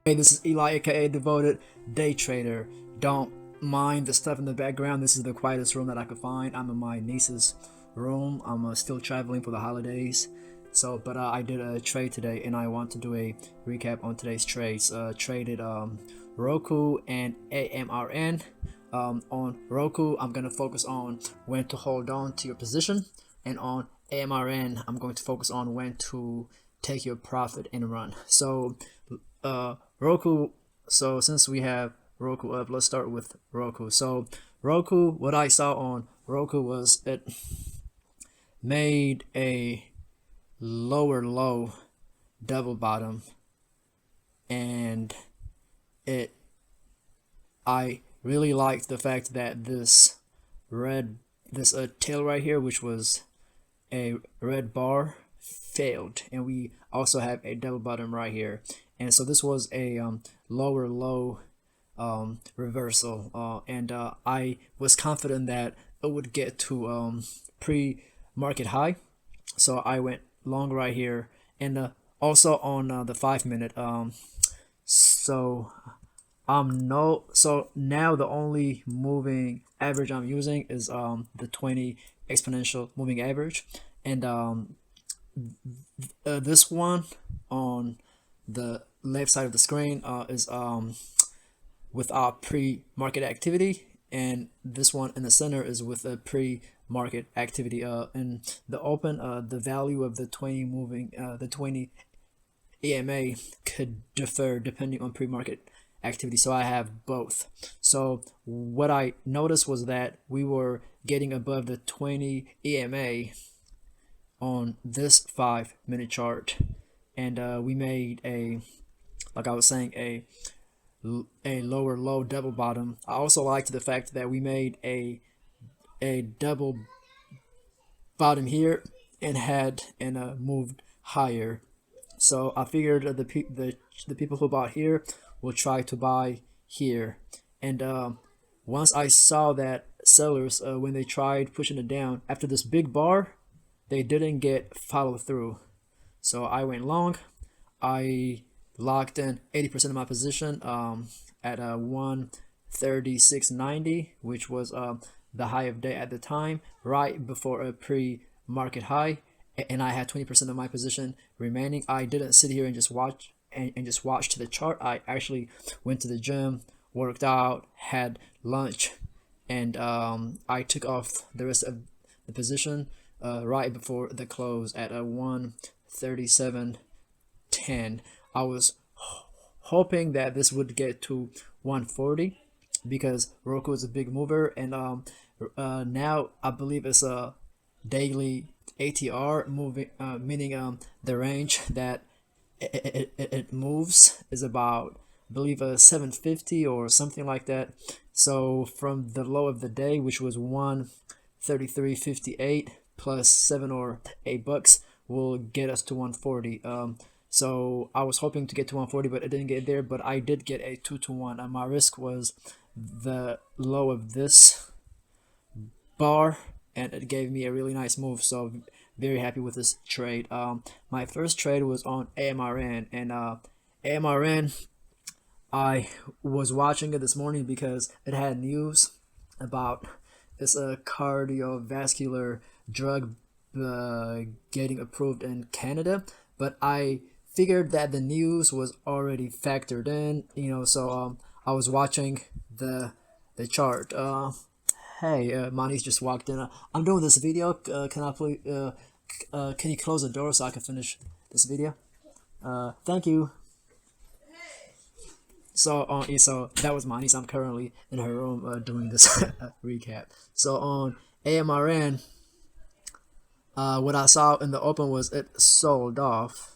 Hey, this is Eli, aka Devoted Day Trader. Don't mind the stuff in the background. This is the quietest room that I could find. I'm in my niece's room. I'm still traveling for the holidays. But I did a trade today, and I want to do a recap on today's trades. Traded ROKU and AMRN. On ROKU, I'm gonna focus on when to hold on to your position, and on AMRN, I'm going to focus on when to take your profit and run. ROKU. So since we have ROKU up, let's start with ROKU. So ROKU, what I saw on ROKU was it made a lower low double bottom, and I really liked the fact that this tail right here, which was a red bar, failed, and we also have a double bottom right here. And so this was a lower low reversal, and I was confident that it would get to pre-market high, so I went long right here. And also on the 5 minute, so now the only moving average I'm using is the 20 exponential moving average, and this one on the left side of the screen is without pre-market activity, and this one in the center is with a pre-market activity. In the open, the value of the 20 EMA could differ depending on pre-market activity, so I have both. So what I noticed was that we were getting above the 20 EMA on this 5-minute chart, and we made like I was saying, a lower low double bottom. I also liked the fact that we made a double bottom here and moved higher. So I figured the people who bought here will try to buy here, and once I saw that sellers, when they tried pushing it down after this big bar, they didn't get follow through. So I went long. I locked in 80% of my position at 136.90, which was the high of day at the time, right before a pre-market high, and I had 20% of my position remaining. I didn't sit here and just watch the chart. I actually went to the gym, worked out, had lunch, and I took off the rest of the position right before the close at 137.10. I was hoping that this would get to 140 because ROKU is a big mover, and now I believe it's a daily ATR moving, meaning the range that it moves is about, I believe, 750 or something like that. So from the low of the day, which was 133.58, plus $7 or $8 will get us to 140. So I was hoping to get to 140, but it didn't get there. But I did get a 2-to-1, and my risk was the low of this bar, and it gave me a really nice move. So very happy with this trade. My first trade was on AMRN, and AMRN, I was watching it this morning because it had news about this cardiovascular drug getting approved in Canada, but I figured that the news was already factored in, so I was watching the chart. Hey, Mani's just walked in. I'm doing this video. Can I please? Can you close the door so I can finish this video? Thank you. So that was Mani. So I'm currently in her room doing this recap. So on AMRN, what I saw in the open was it sold off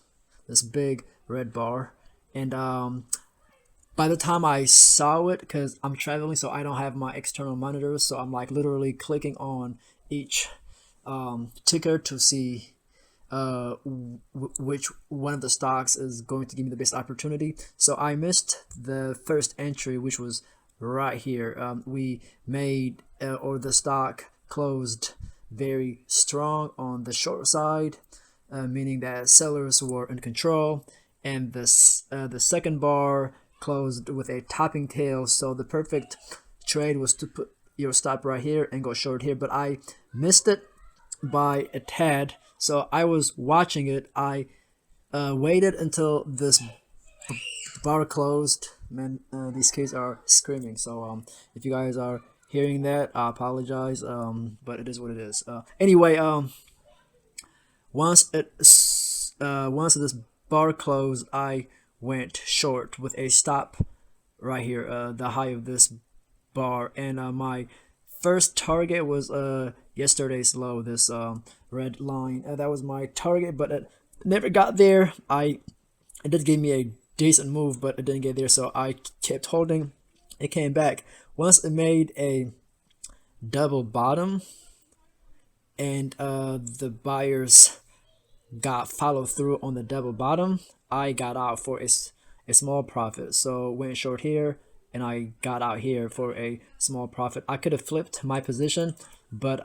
this big red bar, and by the time I saw it, because I'm traveling, so I don't have my external monitors, so I'm like literally clicking on each ticker to see which one of the stocks is going to give me the best opportunity. So I missed the first entry, which was right here. We made or the stock closed very strong on the short side, meaning that sellers were in control, and the second bar closed with a topping tail. So the perfect trade was to put your stop right here and go short here, but I missed it by a tad. So I was watching it. I waited until this bar closed. Man, these kids are screaming. So if you guys are hearing that, I apologize. But it is what it is. Anyway, once this bar closed, I went short with a stop right here, the high of this bar, and my first target was yesterday's low, this red line. That was my target, but it never got there. It did give me a decent move, but it didn't get there, so I kept holding. It came back once it made a double bottom, and the buyers got follow through on the double bottom. I got out for a small profit, so went short here, and I got out here for a small profit. I could have flipped my position, but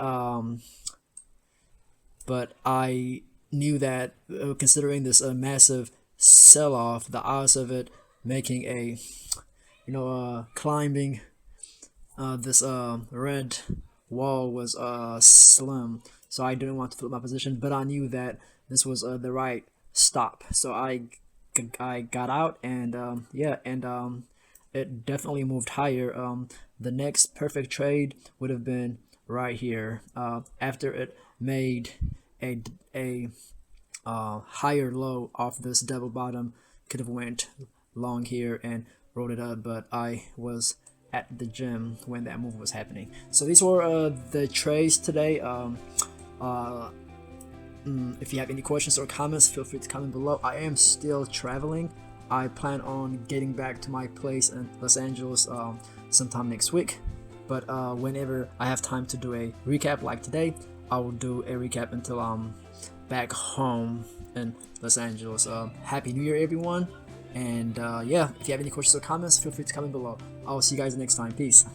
I knew that considering this massive sell-off, the odds of it making a climbing this red wall was slim, so I didn't want to flip my position, but I knew that this was the right stop, so I got out, and it definitely moved higher. The next perfect trade would have been right here, after it made a higher low off this double bottom. Could have went long here and rolled it up, but I was at the gym when that move was happening. So these were the trades today. If you have any questions or comments, feel free to comment below. I am still traveling. I plan on getting back to my place in Los Angeles sometime next week, but whenever I have time to do a recap like today, I will do a recap until I'm back home in Los Angeles. Happy New Year, everyone, and yeah, if you have any questions or comments, feel free to comment below. I will see you guys next time. Peace.